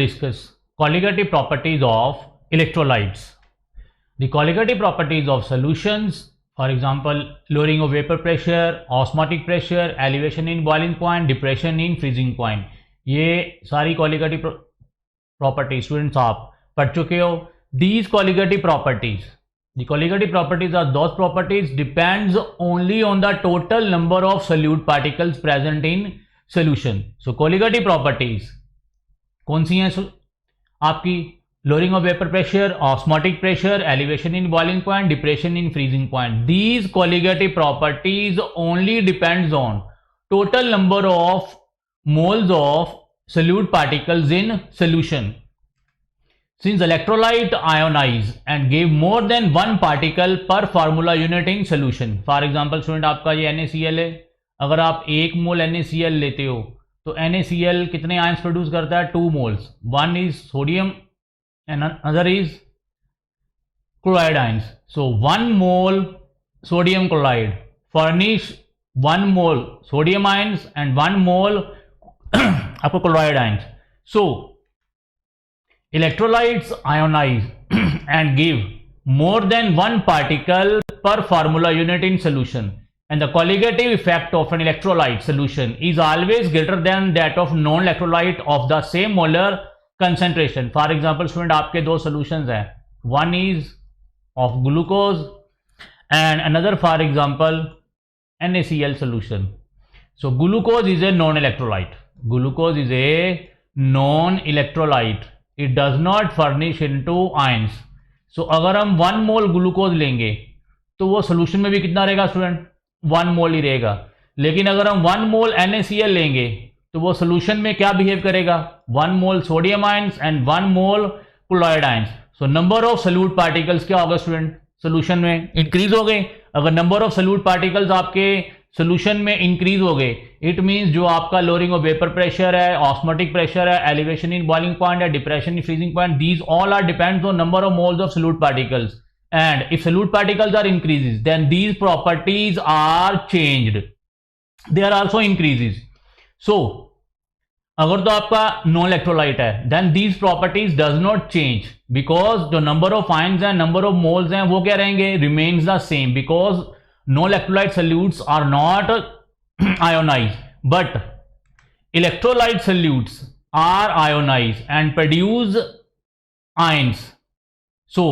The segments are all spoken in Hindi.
discuss colligative properties of electrolytes. The colligative properties of solutions, for example, lowering of vapor pressure, osmotic pressure, elevation in boiling point, depression in freezing point. ये सारी colligative properties students आप पढ़ चुके हो. These colligative properties, the colligative properties are those properties depends only on the total number of solute particles present in solution. So colligative properties कौन सी हैं आपकी? Lowering of vapor pressure, osmotic pressure, elevation in boiling point, depression in freezing point. These colligative properties only depends on total number of moles of solute particles in solution. Since electrolyte ionize and give more than one particle per formula unit in solution. For example, student आपका ये NaCl है. अगर आप 1 मोल NaCl लेते हो तो NaCl कितने आयंस प्रोड्यूस करता है? 2 moles. One is sodium and another is chloride ions. So 1 mole sodium chloride furnish 1 mole sodium ions and 1 mole आपको chloride ions. So electrolytes ionize and give more than one particle per formula unit in solution, and the colligative effect of an electrolyte solution is always greater than that of non-electrolyte of the same molar concentration. For example, student आपके दो solutions हैं. One is of glucose and another, for example, NaCl solution. So glucose is a non-electrolyte. Glucose is a non-electrolyte. It does not furnish into ions. So अगर हम 1 मोल ग्लूकोज लेंगे तो वो सोल्यूशन में भी कितना रहेगा स्टूडेंट? 1 मोल ही रहेगा. लेकिन अगर हम 1 मोल NaCl लेंगे तो वो सोल्यूशन में क्या बिहेव करेगा? 1 mole sodium ions and 1 mole chloride ions. So number of solute particles क्या होगा स्टूडेंट? सोल्यूशन में इंक्रीज हो गए. अगर नंबर ऑफ सोल्यूट पार्टिकल्स आपके सोल्यूशन में इंक्रीज हो गए, इट मींस जो आपका लोअरिंग ऑफ वेपर प्रेशर है, ऑस्मोटिक प्रेशर है, एलिवेशन इन बॉइलिंग पॉइंट है, depression in freezing point, these all are depends on number of moles of solute particles. And if solute particles are increases then these properties are changed, they are also increases. So अगर तो आपका नॉन इलेक्ट्रोलाइट है then these properties does not change because जो नंबर ऑफ आयंस हैं, नंबर ऑफ मोल्स हैं, वो क्या रहेंगे? Remains the same because no electrolyte solutes are not ionized, but electrolyte solutes are ionized and produce ions. So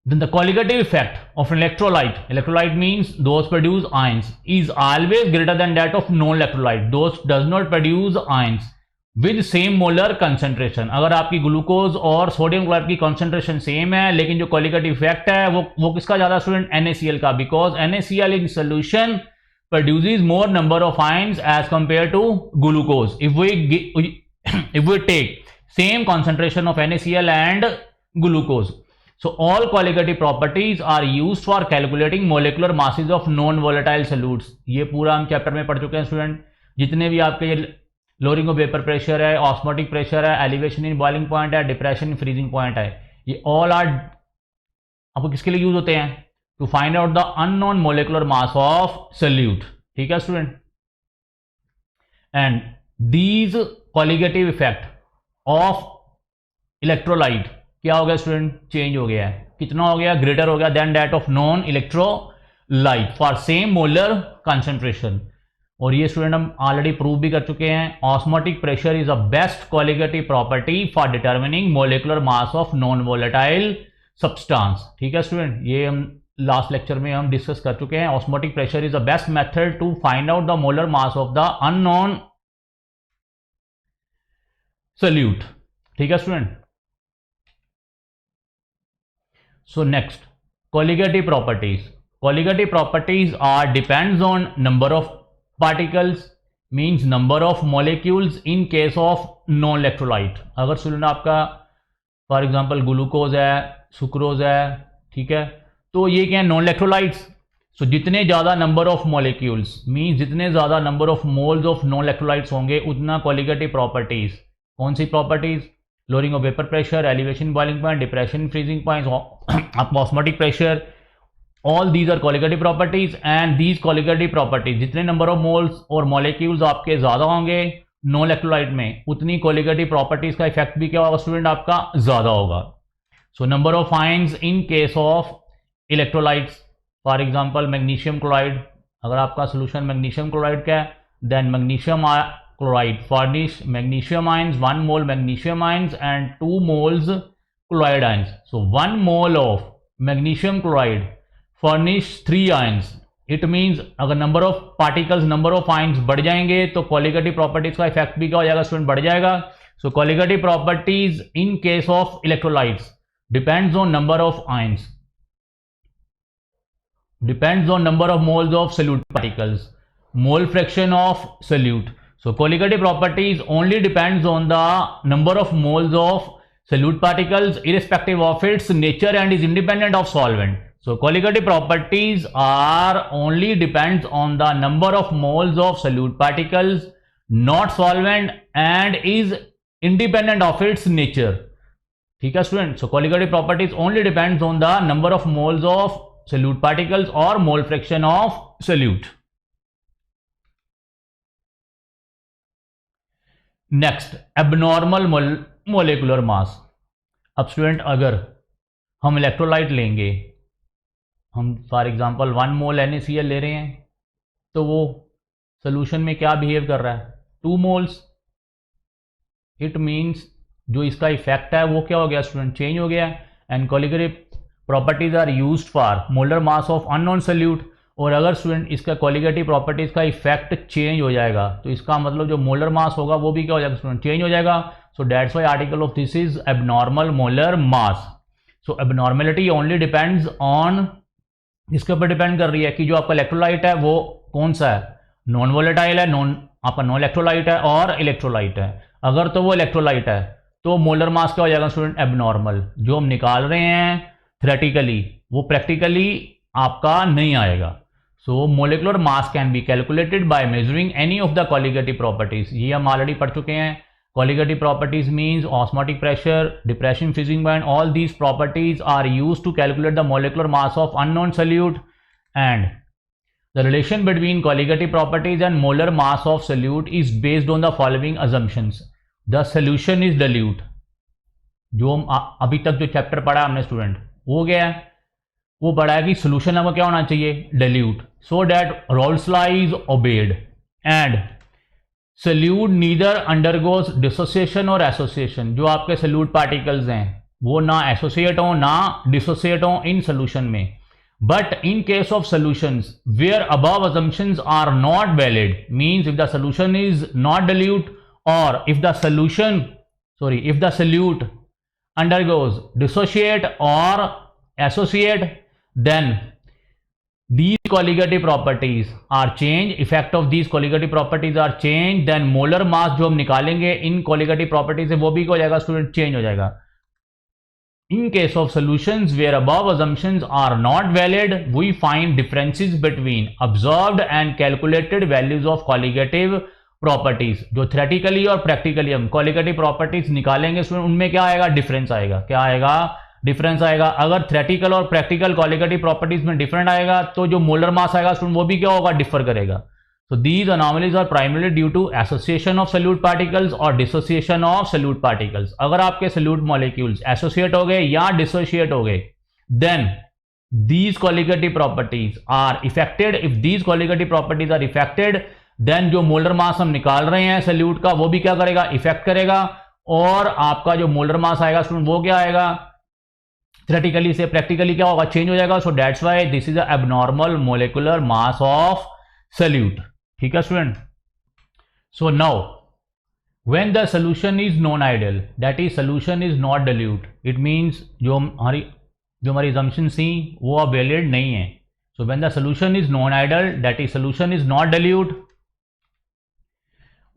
then the colligative effect of an electrolyte means those produce ions, is always greater than that of non-electrolyte. Those does not produce ions with same molar concentration. अगर आपकी ग्लूकोज और सोडियम क्लोराइड की कंसेंट्रेशन सेम है लेकिन जो कॉलिगेटिव इफेक्ट है वो किसका ज्यादा स्टूडेंट? NaCl का, because NaCl in solution produces more number of ions as compare to glucose. If we take same concentration of NaCl and glucose. So all colligative properties are used for calculating molecular masses of non volatile solutes. ये पूरा हम चैप्टर में पढ़ चुके हैं स्टूडेंट. जितने भी आपके लोअरिंग ऑफ वेपर प्रेशर है, ऑस्मोटिक प्रेशर है, एलिवेशन इन बॉइलिंग पॉइंट है, डिप्रेशन इन फ्रीजिंग पॉइंट है, ये ऑल आर आपको किसके लिए यूज होते हैं? To find out the unknown molecular mass of solute. ठीक है student. And these colligative effect of electrolyte क्या हो गया स्टूडेंट? चेंज हो गया है. कितना हो गया? ग्रेटर हो गया then that of non electrolyte for same molar concentration. और ये स्टूडेंट हम ऑलरेडी प्रूव भी कर चुके हैं. Osmotic pressure is a best colligative property for determining molecular mass of non volatile substance. ठीक है स्टूडेंट, ये हम लास्ट लेक्चर में हम डिस्कस कर चुके हैं. Osmotic pressure is the best method to find out the molar mass of the unknown solute. ठीक है student. So next, colligative properties. Colligative properties are depends on number of particles, means number of molecules in case of non electrolyte. अगर स्टूडेंट आपका फॉर एग्जांपल ग्लूकोज है, सुक्रोज है, ठीक है, तो ये क्या है? Non electrolytes. सो जितने ज़्यादा नंबर ऑफ मॉलिक्यूल्स मीन्स जितने ज़्यादा number of moles of non electrolytes होंगे उतना कॉलिगेटिव प्रॉपर्टीज. कौन सी properties? Lowering of vapour pressure, elevation boiling point, depression freezing point, आपका osmotic pressure, all these are colligative properties. And these colligative properties जितने नंबर ऑफ मोल्स और मॉलिक्यूल्स आपके ज़्यादा होंगे नॉन इलेक्ट्रोलाइट में, उतनी कोलिगेटिव प्रॉपर्टीज का इफेक्ट भी क्या होगा स्टूडेंट, आपका ज्यादा होगा. So number of ions in case of electrolytes, for example magnesium chloride, अगर आपका सोल्यूशन मैग्नीशियम क्लोराइड का है, then magnesium chloride furnish magnesium ions 1 mole magnesium ions and 2 moles chloride ions. So 1 mole of magnesium chloride furnish 3 ions. It means अगर number of particles, number of ions बढ़ जाएंगे तो कोलिगेटिव प्रॉपर्टीज का इफेक्ट भी क्या हो जाएगा स्टूडेंट, बढ़ जाएगा. So colligative properties in case of electrolytes depends on number of ions, depends on number of moles of solute particles, mole fraction of solute. So colligative properties only depends on the number of moles of solute particles irrespective of its nature and is independent of solvent. So colligative properties are only depends on the number of moles of solute particles, not solvent, and is independent of its nature. ठीक है student. So colligative properties only depends on the number of moles of solute particles or mole fraction of solute. Next, abnormal molecular mass. अब स्टूडेंट अगर हम इलेक्ट्रोलाइट लेंगे, हम फॉर एग्जांपल 1 मोल NaCl ले रहे हैं, तो वो सोल्यूशन में क्या बिहेव कर रहा है, 2 मोल्स. इट मीन्स जो इसका इफेक्ट है वो क्या हो गया स्टूडेंट, चेंज हो गया. And colligative properties are used for molar mass of unknown solute. और अगर स्टूडेंट इसका कोलिगेटिव प्रॉपर्टीज का इफेक्ट चेंज हो जाएगा तो इसका मतलब जो मोलर मास होगा वो भी क्या हो जाएगा स्टूडेंट, चेंज हो जाएगा. So that's why article of this is abnormal molar mass. So abnormality only depends on, इसके ऊपर डिपेंड कर रही है कि जो आपका इलेक्ट्रोलाइट है वो कौन सा है, नॉन वोलेटाइल है, आपका नॉन इलेक्ट्रोलाइट है और इलेक्ट्रोलाइट है. अगर तो वो इलेक्ट्रोलाइट है तो मोलर मास क्या हो जाएगा स्टूडेंट, एबनॉर्मल. जो हम निकाल रहे हैं थ्योरेटिकली वो प्रैक्टिकली आपका नहीं आएगा. So molecular mass can be calculated by measuring any of the colligative properties. ये हम ऑलरेडी पढ़ चुके हैं. Colligative properties means osmotic pressure, depression, freezing point, all these properties are used to calculate the molecular mass of unknown solute. And the relation between colligative properties and molar mass of solute is based on the following assumptions. The solution is dilute. जो हम अभी तक जो चैप्टर पढ़ा हमने स्टूडेंट वो गया है, वो पढ़ा है कि सोल्यूशन हमें क्या होना चाहिए, dilute, so that Raoult's law is obeyed. And solute neither undergoes dissociation और एसोसिएशन. जो आपके सोल्यूट पार्टिकल्स हैं वो ना एसोसिएट हो ना डिसोसिएट हो इन सोल्यूशन में. But in case of solutions where above assumptions are not valid, means if the solution is not dilute or if the solute undergoes dissociate or associate, then these colligative properties are changed, effect of these colligative properties are changed, then molar mass जो हम निकालेंगे इन colligative properties से वो भी हो जाएगा स्टूडेंट, चेंज हो जाएगा. In case of solutions where above assumptions are not valid, we find differences between observed and calculated values of colligative properties. जो थ्योरेटिकली और प्रैक्टिकली हम colligative properties निकालेंगे उनमें क्या आएगा, डिफरेंस आएगा. क्या आएगा, डिफरेंस आएगा. अगर थ्योरेटिकल और प्रैक्टिकल colligative properties में डिफरेंट आएगा तो जो मोलर मास आएगा वो भी क्या होगा, डिफर करेगा. So these anomalies are primarily due to association of solute particles or dissociation of solute particles. अगर आपके solute molecules associate हो गए या dissociate हो गए, then these colligative properties are affected. If these colligative properties are affected, then जो molar mass हम निकाल रहे हैं solute का वो भी क्या करेगा, इफेक्ट करेगा. और आपका जो molar mass आएगा वो क्या आएगा, theoretically से practically क्या होगा, चेंज हो जाएगा. So that's why this is a abnormal molecular mass of solute. ठीक है student. So now when the solution is non ideal, that is solution is not dilute, it means जो हमारी assumptions थी वो अब वैलिड नहीं है. So when the solution is non ideal, that is solution is not dilute.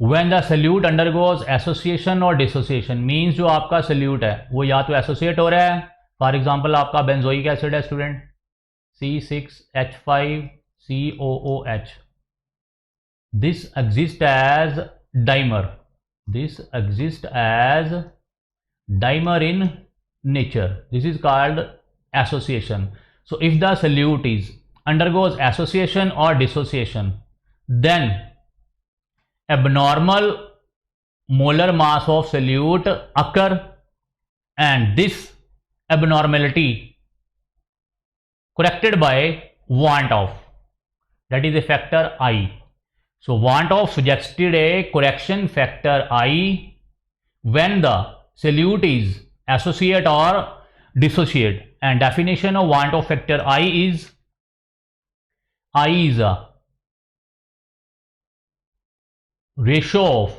When the solute undergoes association और डिसोसिएशन, मींस जो आपका सोल्यूट है वो या तो एसोसिएट हो रहा है, फॉर एग्जांपल आपका बेंजोइक एसिड है student, C6H5COOH. This exists as dimer. This exists as dimer in nature. This is called association. So if the solute is undergoes association or dissociation, then abnormal molar mass of solute occur, and this abnormality corrected by want of, that is a factor I. So want of suggested a correction factor I when the solute is associate or dissociate, and definition of want of factor I is a ratio of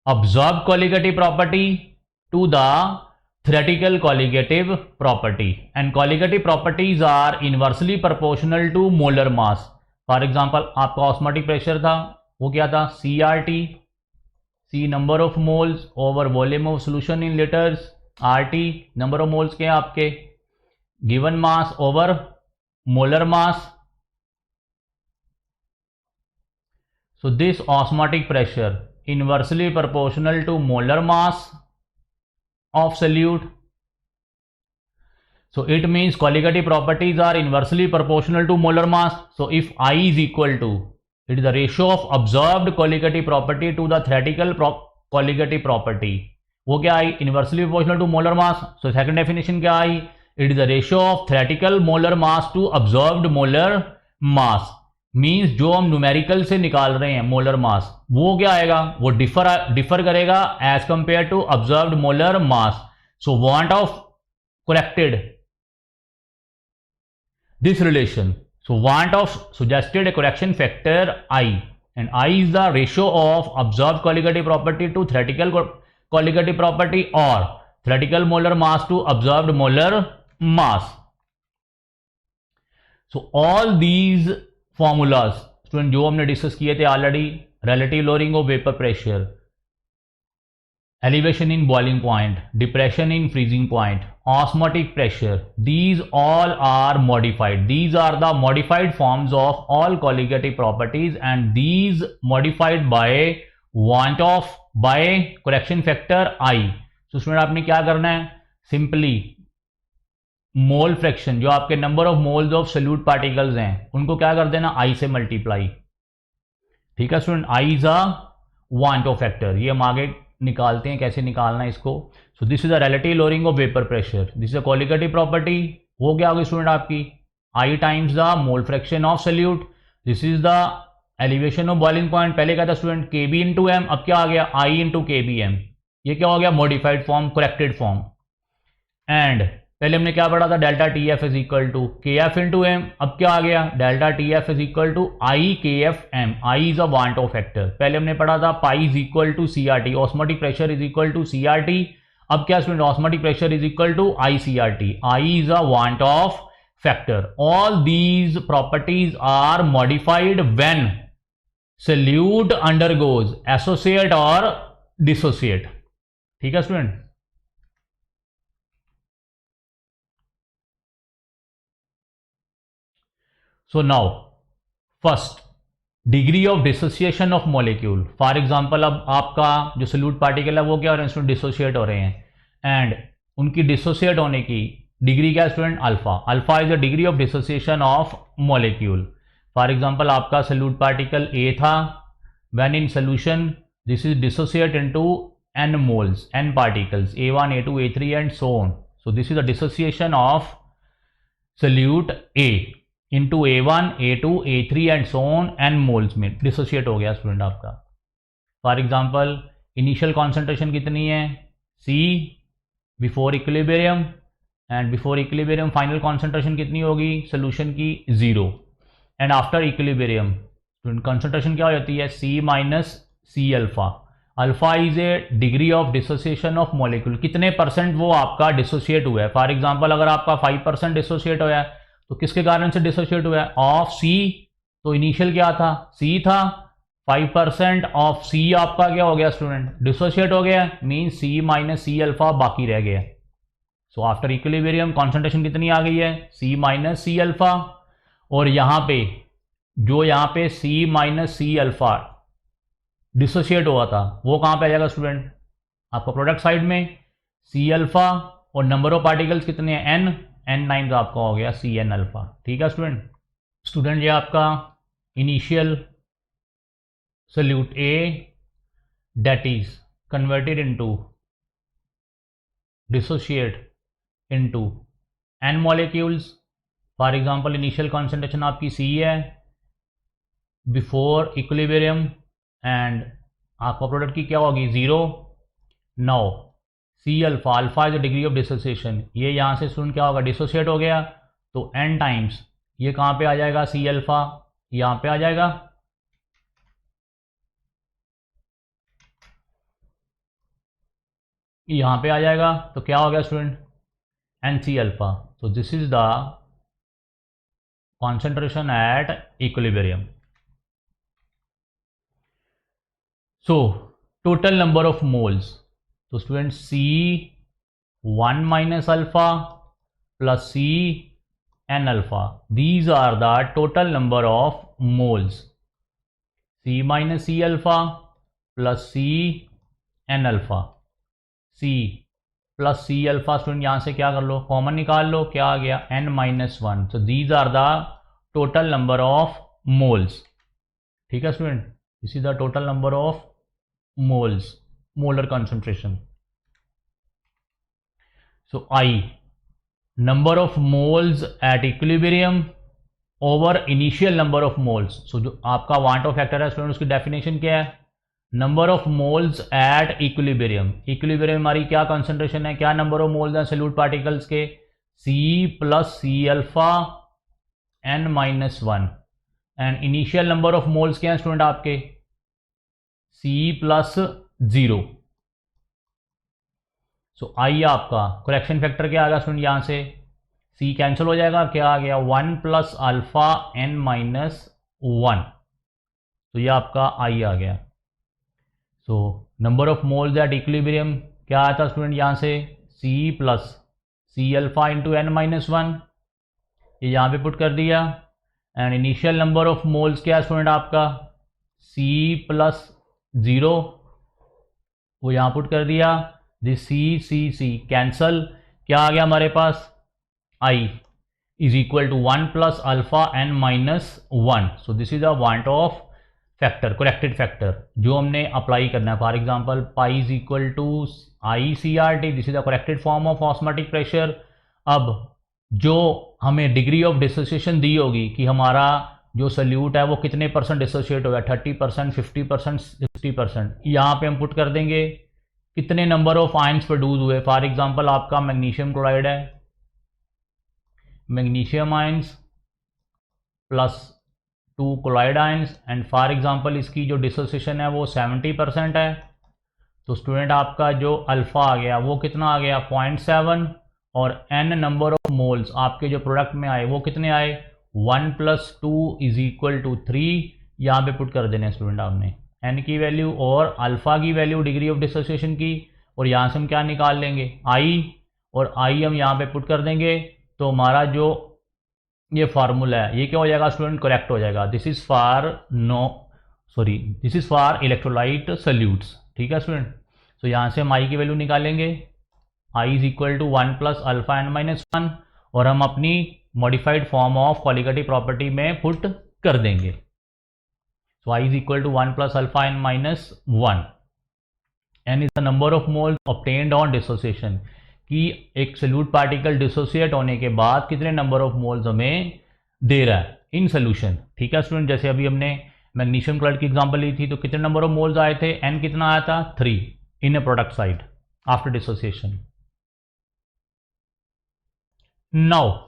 observed colligative property to the theoretical colligative property, and colligative properties are inversely proportional to molar mass. For example आपका ऑस्मोटिक प्रेशर था, वो क्या था, CRT, C number of moles over volume of solution in litres, RT number of moles के आपके given mass over molar mass. So this osmotic pressure inversely proportional to molar mass of solute. So it means colligative properties are inversely proportional to molar mass. So if I is equal to, it is the ratio of observed colligative property to the theoretical colligative property. वो क्या आई, inversely proportional to molar mass. So second definition क्या आई, it is the ratio of theoretical molar mass to observed molar mass. Means जो हम न्यूमेरिकल से निकाल रहे हैं मोलर मास, वो क्या आएगा, वो डिफर करेगा as compare to observed molar mass. So van't Hoff corrected this relation. So van't Hoff suggested correction factor I, and I is the ratio of observed colligative property to theoretical colligative property और theoretical molar mass to observed molar mass. So all these formulas student जो हमने डिस्कस किए थे already, relative lowering of vapour pressure, elevation in boiling point, depression in freezing point, osmotic pressure, these all are modified. These are the modified forms of all colligative properties, and these modified by want of by correction factor I. So student आपने क्या करना है, सिंपली मोल फ्रैक्शन, जो आपके number of moles of solute particles हैं, उनको क्या कर देना, आई से मल्टीप्लाई. ठीक है student, I is a van't Hoff factor. ये हम आगे निकालते हैं कैसे निकालना है इसको. So this is the relative lowering of vapour pressure, this is a colligative property. वो क्या होगी स्टूडेंट आपकी, I times the mole fraction of solute. This is the elevation of boiling point. पहले क्या था स्टूडेंट, के बी इंटू एम, अब क्या आ गया, I into K B M. ये क्या हो गया, modified form, corrected form. And पहले हमने क्या पढ़ा था, delta T F is equal to K F into M. अब क्या आ गया, delta T F is equal to I K F M. I is a van't Hoff factor. पहले हमने पढ़ा था pi is equal to C R T, osmotic pressure is equal to C R T. अब क्या student, osmotic pressure is equal to I C R T. I is a van't Hoff factor. All these properties are modified when solute undergoes associate or dissociate. ठीक है student. So now first degree of dissociation of molecule. For example अब आपका जो सोल्यूट पार्टिकल है वो क्या हो रहे हैं स्टूडेंट, डिसोसिएट हो रहे हैं, एंड उनकी डिसोसिएट होने की डिग्री क्या है student, alpha. Alpha is the degree of dissociation of molecule. For example आपका सोल्यूट पार्टिकल ए था, when in solution this is dissociate into n moles, n particles, A1, A2, A3 and so on. So this is the dissociation of solute A into A1, A2, A3 and so on, n moles में डिसोशिएट हो गया स्टूडेंट आपका. फॉर एग्जांपल इनिशियल कॉन्सेंट्रेशन कितनी है, C before equilibrium, and before equilibrium final concentration कितनी होगी सोल्यूशन की, 0. And after equilibrium student concentration क्या हो जाती है, C minus C alpha. Alpha is a degree of dissociation of molecule, कितने परसेंट वो आपका डिसोशिएट हुआ है. फॉर एग्जांपल अगर आपका 5% डिसोशिएट हुआ है तो किसके कारण से डिसोशिएट हुआ है, ऑफ सी. तो इनिशियल क्या था, सी था, 5% ऑफ सी आपका क्या हो गया स्टूडेंट, डिसोशिएट हो गया, मीन सी माइनस सी अल्फा बाकी रह गया. सो आफ्टर इक्विलिब्रियम कॉन्सेंट्रेशन कितनी आ गई है, सी माइनस सी अल्फा. और यहाँ पे सी माइनस सी अल्फा डिसोशिएट हुआ था वो कहाँ पे आ जाएगा स्टूडेंट, आपका प्रोडक्ट साइड में सी अल्फा, और नंबर ऑफ पार्टिकल्स कितने हैं, n टाइम्स आपका हो गया सी एन अल्फा. ठीक है स्टूडेंट ये आपका initial solute A, that is converted into dissociate into n molecules. For example initial concentration आपकी C है बिफोर इक्विलिब्रियम एंड आपका प्रोडक्ट की क्या होगी 0. Now C alpha, alpha is the degree of dissociation, ये यहाँ से स्टूडेंट क्या होगा डिसोसिएट हो गया, तो n टाइम्स ये कहाँ पे आ जाएगा C अल्फा, यहाँ पे आ जाएगा, यहाँ पे आ जाएगा, तो क्या हो गया स्टूडेंट NC अल्फा. तो this is the concentration at equilibrium. So total number of moles, so students C1 minus alpha plus C n alpha, these are the total number of moles. C minus C alpha plus C n alpha, C plus C alpha student यहाँ से क्या कर लो कॉमन निकाल लो, क्या आ गया n माइनस वन. तो these are the total number of moles. ठीक है student, this is the total number of moles, molar concentration. So I number of moles at equilibrium over initial number of moles. So जो आपका वांटो फैक्टर है स्टूडेंट उसकी डेफिनेशन क्या है, number of moles at equilibrium. Equilibrium हमारी क्या कॉन्सेंट्रेशन है, क्या नंबर ऑफ मोल्स हैं सॉल्यूट पार्टिकल्स के, C plus C alpha n minus one. And initial number of moles क्या है स्टूडेंट आपके C प्लस 0. सो आई आपका करेक्शन फैक्टर क्या आ गया स्टूडेंट, यहाँ से C कैंसिल हो जाएगा, क्या आ गया 1 plus alpha n minus one. तो ये आपका आई आ गया. So number of moles at equilibrium क्या आता है स्टूडेंट, यहाँ से C plus C alpha into n minus one, ये यहाँ पे पुट कर दिया. And initial number of moles क्या है स्टूडेंट आपका C प्लस 0, वो यहाँ पुट कर दिया. दिस C कैंसल, क्या आ गया हमारे पास I is equal to 1 plus alpha n minus one. So this is a van't Hoff factor, corrected factor जो हमने अप्लाई करना है. For example pi is equal to ICRT, this is the corrected form of osmotic pressure. अब जो हमें डिग्री ऑफ डिसोसिएशन दी होगी कि हमारा जो सल्यूट है वो कितने परसेंट डिसोसिएट होगा, 30%, 50%, 60%, यहाँ पे हम पुट कर देंगे कितने नंबर ऑफ आयंस प्रोड्यूस हुए. फॉर एग्जांपल आपका मैग्नीशियम क्लोराइड है, magnesium ions plus 2 chloride ions, and for example इसकी जो डिसोसिएशन है वो 70% है. तो स्टूडेंट आपका जो अल्फा आ गया वो कितना आ गया 0.7, और n नंबर ऑफ मोल्स आपके जो प्रोडक्ट में आए वो कितने आए 1 प्लस 2 इज इक्वल टू 3. यहाँ पे पुट कर देने स्टूडेंट आपने n की वैल्यू और अल्फा की वैल्यू डिग्री ऑफ डिसोसिएशन की, और यहाँ से हम क्या निकाल लेंगे I, और I हम यहाँ पे पुट कर देंगे. तो हमारा जो ये फार्मूला है ये क्या हो जाएगा स्टूडेंट करेक्ट हो जाएगा. This is for electrolyte salutes. ठीक है स्टूडेंट, तो यहाँ से हम I की वैल्यू निकालेंगे, I is equal to 1 plus alpha n minus one, और हम अपनी modified form of qualitative property में पुट कर देंगे. So I is equal to 1 plus alpha n minus one. n is the number of moles obtained on dissociation, कि एक सल्यूट पार्टिकल डिसोसिएट होने के बाद कितने नंबर ऑफ मोल्स हमें दे रहा है इन सोल्यूशन. ठीक है स्टूडेंट, जैसे अभी हमने मैग्नीशियम क्लोराइड की एग्जांपल ली थी, तो कितने नंबर ऑफ मोल्स आए थे, n कितना आया था 3 in a product side after dissociation. Now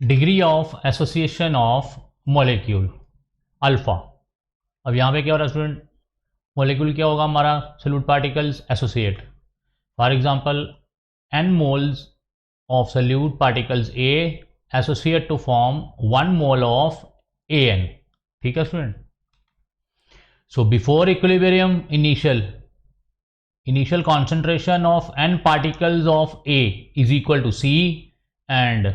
degree of association of molecule alpha. अब यहाँ पे क्या हो रहा है स्टूडेंट, मॉलिक्यूल क्या होगा हमारा salute particles associate. For example n moles of solute particles A associate to form 1 mole of AN. ठीक है student. So before equilibrium initial concentration of n particles of A is equal to C, and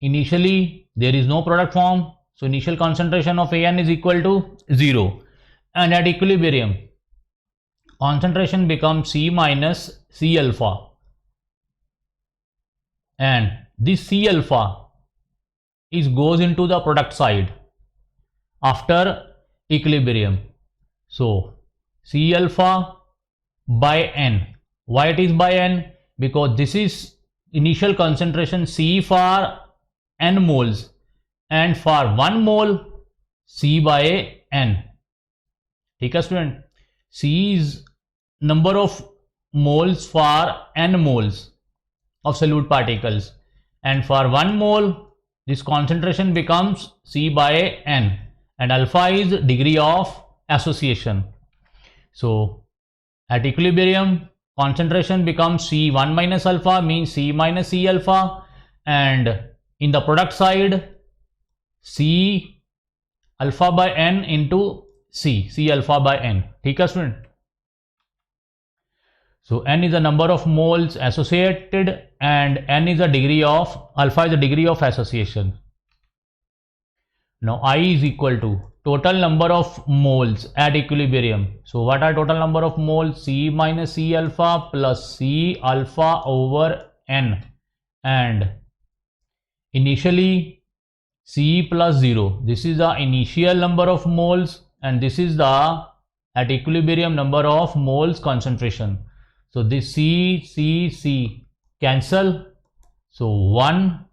initially there is no product form, so initial concentration of AN is equal to 0, and at equilibrium concentration becomes C minus C alpha, and this C alpha goes into the product side after equilibrium. So C alpha by n. Why it is by n? Because this is initial concentration C for n moles, and for 1 mole C by n. ठीक है student, C is number of moles for n moles of solute particles, and for 1 mole this concentration becomes C by n, and alpha is degree of association. So at equilibrium concentration becomes C1 minus alpha, means C minus C alpha, and in the product side C alpha by n into C alpha by n. ठीक है student. So n is the number of moles associated and n is the degree of, alpha is the degree of association. Now I is equal to total number of moles at equilibrium. So what are total number of moles? C minus C alpha plus C alpha over n, and initially C plus 0. This is the initial number of moles, and this is the at equilibrium number of moles concentration. So this C cancel, so 1.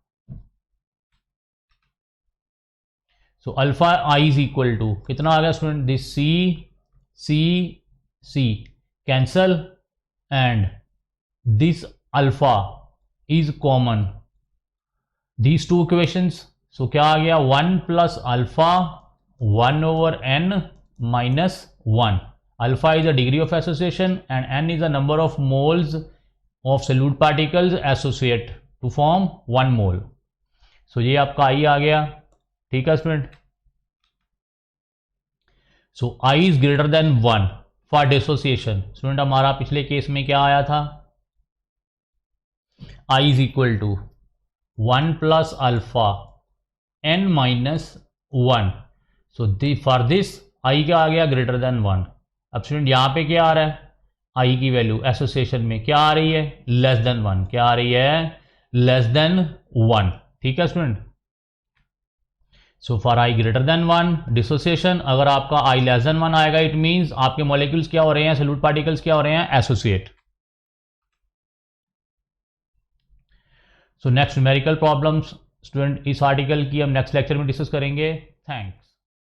So alpha I is equal to कितना आ गया student? This C cancel, and this alpha is common, these two equations. So क्या आ गया? 1 plus alpha 1 over n minus 1. Alpha is the degree of association and n is the number of moles of solute particles associate to form 1 mole. So ये आपका I आ गया. ठीक है student. So I is greater than 1 for dissociation. Student हमारा पिछले केस में क्या आया था? I is equal to 1 plus alpha n minus 1. So for this I क्या आ गया? Greater than 1. अब स्टूडेंट यहाँ पे क्या आ रहा है? I की वैल्यू एसोसिएशन में क्या आ रही है? Less than 1. क्या आ रही है? Less than 1. ठीक है student. So for I greater than 1 dissociation, अगर आपका I लेस देन 1 आएगा, इट मीन्स आपके मॉलिक्यूल्स क्या हो रहे हैं? सोल्यूट पार्टिकल्स क्या हो रहे हैं? Associate. So next numerical problems student इस आर्टिकल की हम नेक्स्ट लेक्चर में डिस्कस करेंगे. थैंक्स.